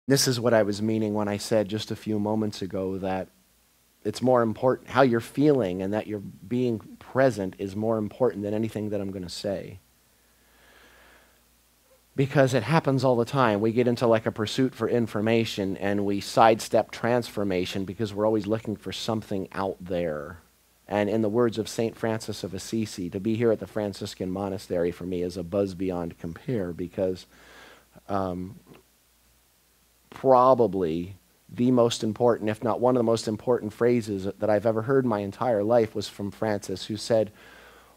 This is what I was meaning when I said just a few moments ago that it's more important, how you're feeling and that you're being present is more important than anything that I'm going to say. Because it happens all the time. We get into like a pursuit for information and we sidestep transformation because we're always looking for something out there. And in the words of St. Francis of Assisi, to be here at the Franciscan Monastery for me is a buzz beyond compare because probably the most important, if not one of the most important phrases that I've ever heard my entire life was from Francis, who said,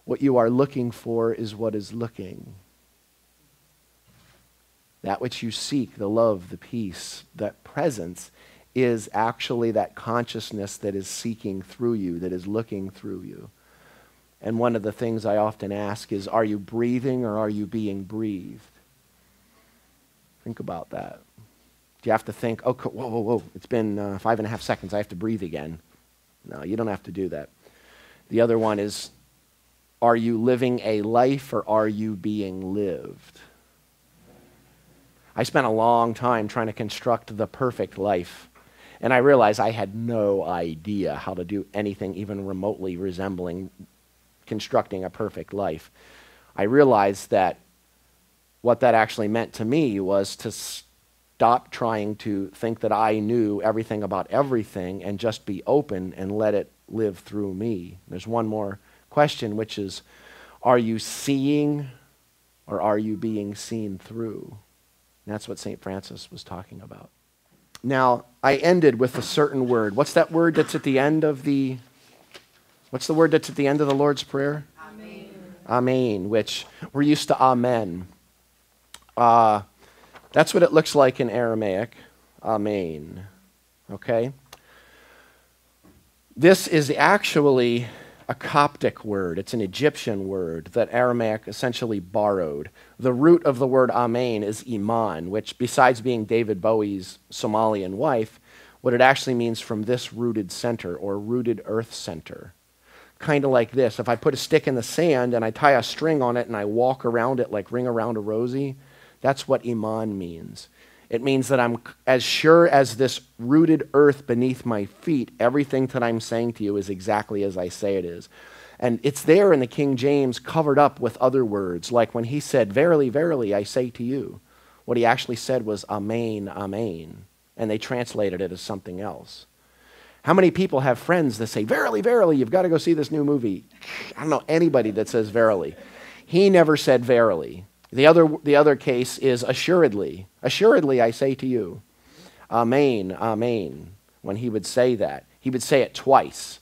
"What you are looking for is what is looking." That which you seek, the love, the peace, that presence is actually that consciousness that is seeking through you, that is looking through you. And one of the things I often ask is, are you breathing or are you being breathed? Think about that. Do you have to think, oh, whoa, whoa, whoa, it's been 5.5 seconds, I have to breathe again? No, you don't have to do that. The other one is, are you living a life or are you being lived? I spent a long time trying to construct the perfect life, and I realized I had no idea how to do anything even remotely resembling constructing a perfect life. I realized that what that actually meant to me was to stop trying to think that I knew everything about everything and just be open and let it live through me. There's one more question, which is, are you seeing or are you being seen through? And that's what St. Francis was talking about. Now, I ended with a certain word. What's that word that's at the end of the, what's the word that's at the end of the Lord's Prayer? Amen. Amen, which we're used to amen. That's what it looks like in Aramaic. Amen. Okay? This is actually a Coptic word. It's an Egyptian word that Aramaic essentially borrowed. The root of the word amen is iman, which besides being David Bowie's Somalian wife, what it actually means from this rooted center or rooted earth center. Kind of like this. If I put a stick in the sand and I tie a string on it and I walk around it like ring around a rosy, that's what iman means. It means that I'm as sure as this rooted earth beneath my feet, everything that I'm saying to you is exactly as I say it is. And it's there in the King James covered up with other words, like when he said, "Verily, verily, I say to you." What he actually said was, "Amen, amen." And they translated it as something else. How many people have friends that say, "Verily, verily, you've got to go see this new movie"? I don't know anybody that says verily. He never said verily. The other case is assuredly. Assuredly, I say to you. Amen, amen. When he would say that, he would say it twice.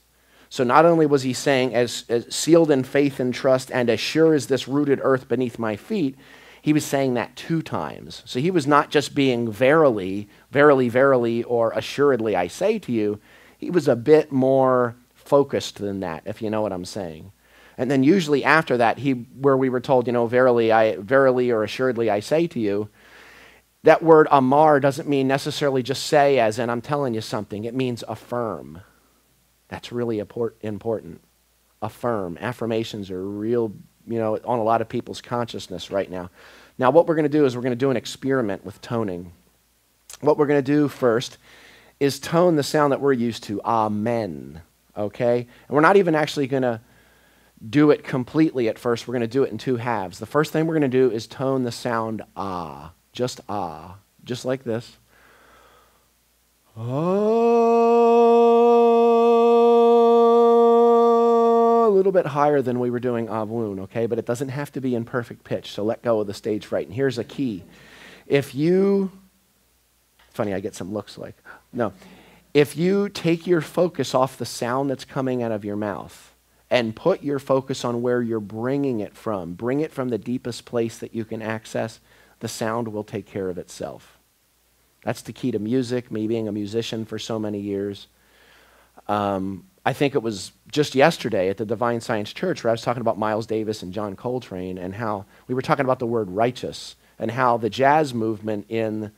So not only was he saying, as sealed in faith and trust and as sure as this rooted earth beneath my feet, he was saying that 2 times. So he was not just being verily, verily, verily, or assuredly, I say to you. He was a bit more focused than that, if you know what I'm saying. And then usually after that, where we were told, verily or assuredly I say to you, that word amar doesn't mean necessarily just say as in I'm telling you something. It means affirm. That's really important. Affirm. Affirmations are real, on a lot of people's consciousness right now. Now what we're going to do is we're going to do an experiment with toning. What we're going to do first is tone the sound that we're used to, amen, okay? And we're not even actually going to do it completely at first. We're going to do it in 2 halves. The first thing we're going to do is tone the sound ah, just like this. Oh, a little bit higher than we were doing avloon, okay? But it doesn't have to be in perfect pitch, so let go of the stage fright. And here's a key. Funny, I get some looks like, no. If you take your focus off the sound that's coming out of your mouth, and put your focus on where you're bringing it from. Bring it from the deepest place that you can access. The sound will take care of itself. That's the key to music, me being a musician for so many years. I think it was just yesterday at the Divine Science Church where I was talking about Miles Davis and John Coltrane and how we were talking about the word righteous and how the jazz movement in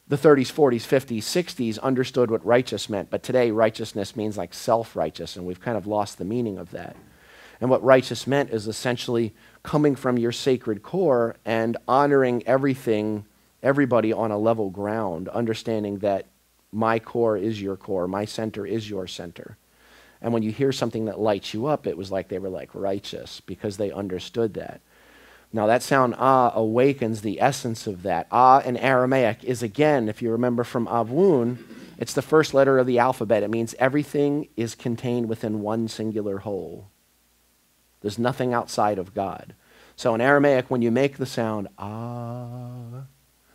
the 30s, 40s, 50s, 60s understood what righteous meant, but today righteousness means like self-righteous, and we've kind of lost the meaning of that. And what righteous meant is essentially coming from your sacred core and honoring everything everybody on a level ground, understanding that my core is your core, my center is your center. And when you hear something that lights you up, it was like they were like righteous because they understood that. Now that sound ah awakens the essence of that. Ah in Aramaic is, again, if you remember from Avun, it's the first letter of the alphabet. It means everything is contained within one singular whole. There's nothing outside of God. So in Aramaic, when you make the sound ah,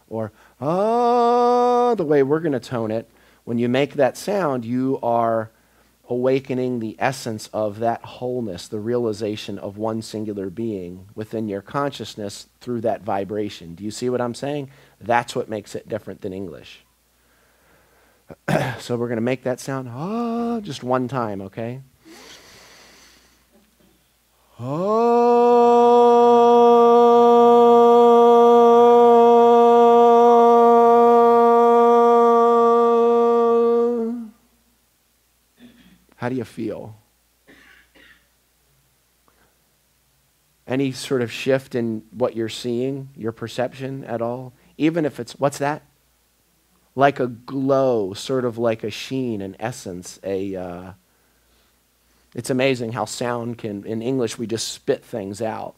or ah, the way we're going to tone it, when you make that sound, you are awakening the essence of that wholeness, the realization of one singular being within your consciousness through that vibration. Do you see what I'm saying? That's what makes it different than English. So we're going to make that sound ah just one time, okay? How do you feel? Any sort of shift in what you're seeing, your perception at all? Even if it's, what's that? Like a glow, sort of like a sheen, an essence, it's amazing how sound can, in English we just spit things out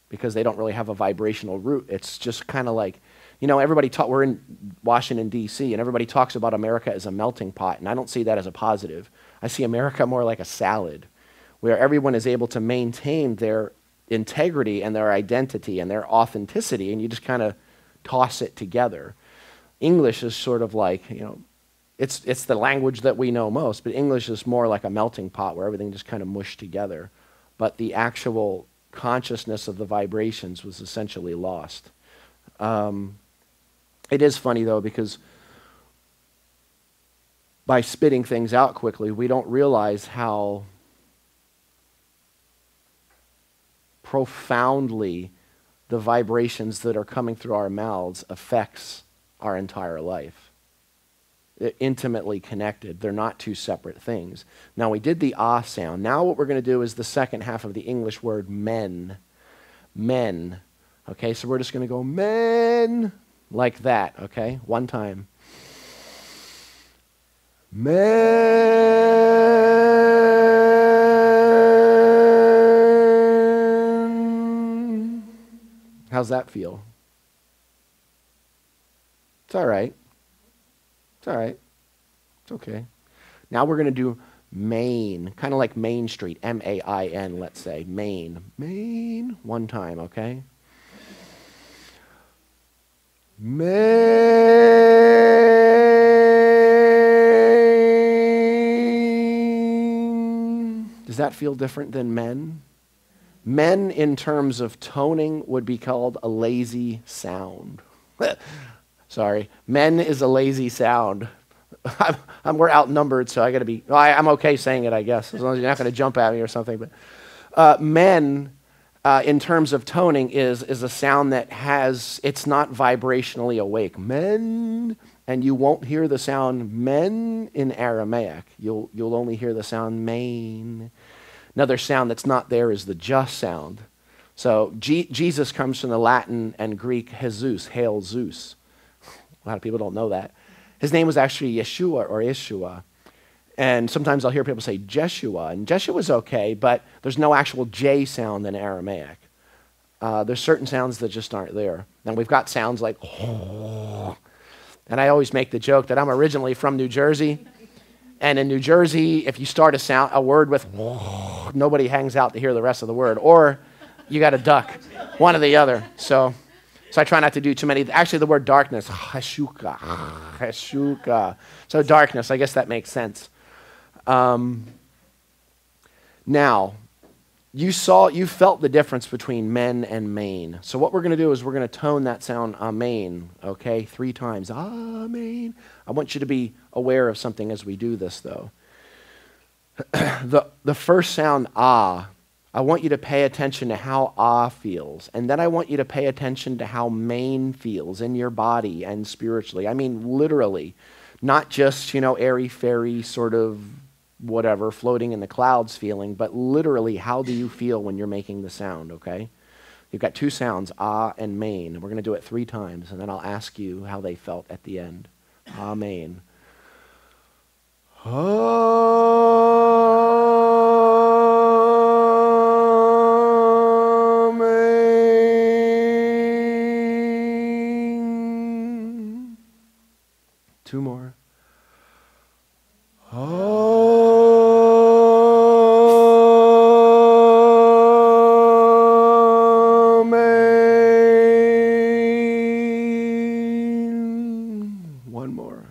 because they don't really have a vibrational root. It's just kind of like, you know, we're in Washington, D.C., and everybody talks about America as a melting pot, and I don't see that as a positive. I see America more like a salad, where everyone is able to maintain their integrity and their identity and their authenticity, and you just kind of toss it together. English is sort of like, you know, it's the language that we know most, but English is more like a melting pot where everything just kind of mushed together. But the actual consciousness of the vibrations was essentially lost. It is funny, though, because by spitting things out quickly, we don't realize how profoundly the vibrations that are coming through our mouths affects our entire life. They're intimately connected. They're not two separate things. Now, we did the ah sound. Now what we're going to do is the second half of the English word men. Men. Okay, so we're just going to go men like that, okay? One time. Men. How's that feel? It's all right. It's all right. It's okay. Now we're going to do Main, kind of like Main Street, M-A-I-N, let's say. Main. Main. One time, okay? Main. Does that feel different than men? Men, in terms of toning, would be called a lazy sound. Sorry. Men is a lazy sound. We're outnumbered, so I got to be... Well, I'm okay saying it, I guess, as long as you're not going to jump at me or something. But men, in terms of toning, is a sound that has... It's not vibrationally awake. Men, and you won't hear the sound men in Aramaic. You'll only hear the sound main. Another sound that's not there is the just sound. So Jesus comes from the Latin and Greek Jesus, hail Zeus. A lot of people don't know that. His name was actually Yeshua or Yeshua. And sometimes I'll hear people say Jeshua, and Jeshua's okay, but there's no actual J sound in Aramaic. There's certain sounds that just aren't there. And we've got sounds like, and I always make the joke that I'm originally from New Jersey. And in New Jersey, if you start a word with, nobody hangs out to hear the rest of the word. Or you got to duck, one or the other. So I try not to do too many. Actually, the word darkness, hashuka, hashuka. So darkness, I guess that makes sense. Now, you felt the difference between men and main. So what we're going to do is we're going to tone that sound amen, okay, 3 times. Amen. I want you to be aware of something as we do this, though. The first sound, ah, I want you to pay attention to how ah feels. And then I want you to pay attention to how main feels in your body and spiritually. I mean, literally. Not just, airy-fairy sort of whatever, floating in the clouds feeling, but literally, how do you feel when you're making the sound, okay? You've got two sounds, ah and main. We're going to do it 3 times, and then I'll ask you how they felt at the end. Amen. Amen. 2 more. Amen. 1 more.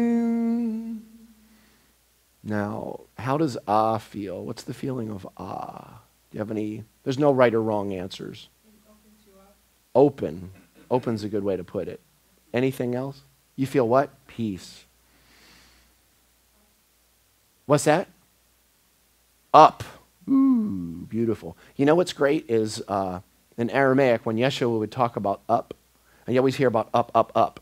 Amen. Now, how does ah feel? What's the feeling of ah? Do you have any? There's no right or wrong answers. Open. Open's a good way to put it. Anything else? You feel what? Peace. What's that? Up. Ooh, beautiful. You know what's great is in Aramaic, when Yeshua would talk about up, and you always hear about up, up, up.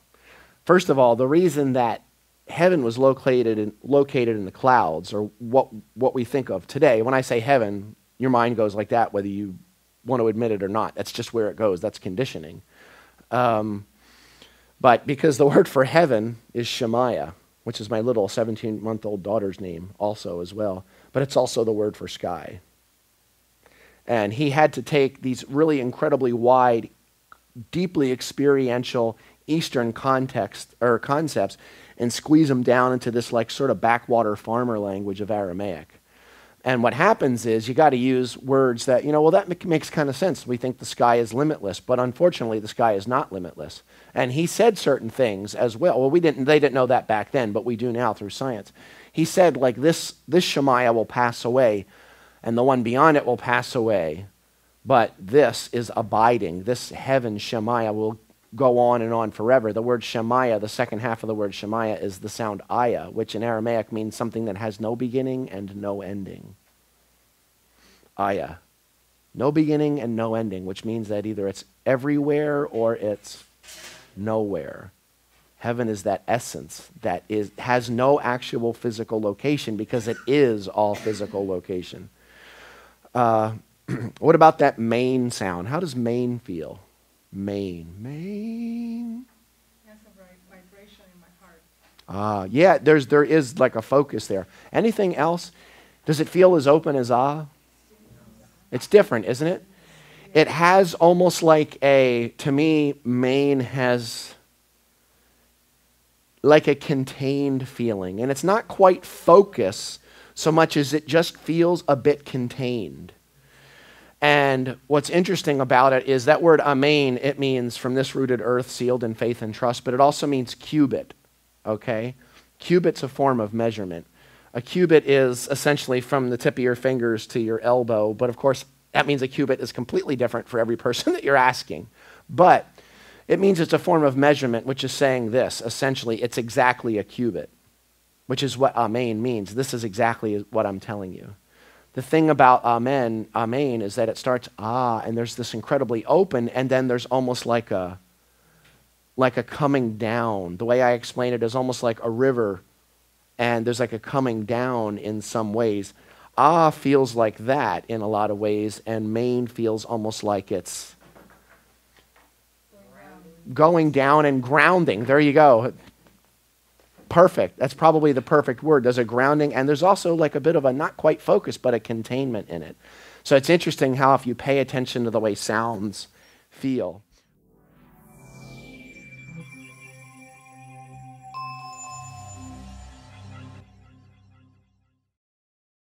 First of all, the reason that heaven was located in the clouds, or what we think of today, when I say heaven, your mind goes like that, whether you want to admit it or not. That's just where it goes. That's conditioning. But because the word for heaven is Shemaiah, which is my little 17-month-old daughter's name also as well, but it's also the word for sky. And he had to take these really incredibly wide, deeply experiential Eastern concepts and squeeze them down into this like sort of backwater farmer language of Aramaic. And what happens is you got to use words that, well, that makes kind of sense. We think the sky is limitless, but unfortunately the sky is not limitless. And he said certain things as well. Well, they didn't know that back then, but we do now through science. He said, like, this Shemaiah will pass away, and the one beyond it will pass away, but this is abiding. This heaven, Shemaiah, will go on forever. The word Shemaiah, the second half of the word Shemaiah, is the sound ayah, which in Aramaic means something that has no beginning and no ending. Ayah. No beginning and no ending, which means that either it's everywhere or it's nowhere. Heaven is that essence that has no actual physical location because it is all physical location. What about that main sound? How does main feel? Main. That's a vibration in my heart. Yeah, there is like a focus there. Anything else? Does it feel as open as ah? It's different, isn't it? It has almost like to me, main has like a contained feeling. And it's not quite focus so much as it just feels a bit contained. And what's interesting about it is that word amen, it means from this rooted earth, sealed in faith and trust, but it also means cubit, okay? Cubit's a form of measurement. A cubit is essentially from the tip of your fingers to your elbow, but of course that means a cubit is completely different for every person that you're asking. But it means it's a form of measurement, which is saying this, essentially it's exactly a cubit, which is what amen means. This is exactly what I'm telling you. The thing about amen, is that it starts and there's this incredibly open, and then there's almost like a coming down. The way I explain it is almost like a river, and there's like a coming down in some ways. Feels like that in a lot of ways, and main feels almost like it's going down and grounding. There you go. Perfect. That's probably the perfect word. There's a grounding, and there's also like a bit of a not quite focus, but a containment in it. So it's interesting how if you pay attention to the way sounds feel,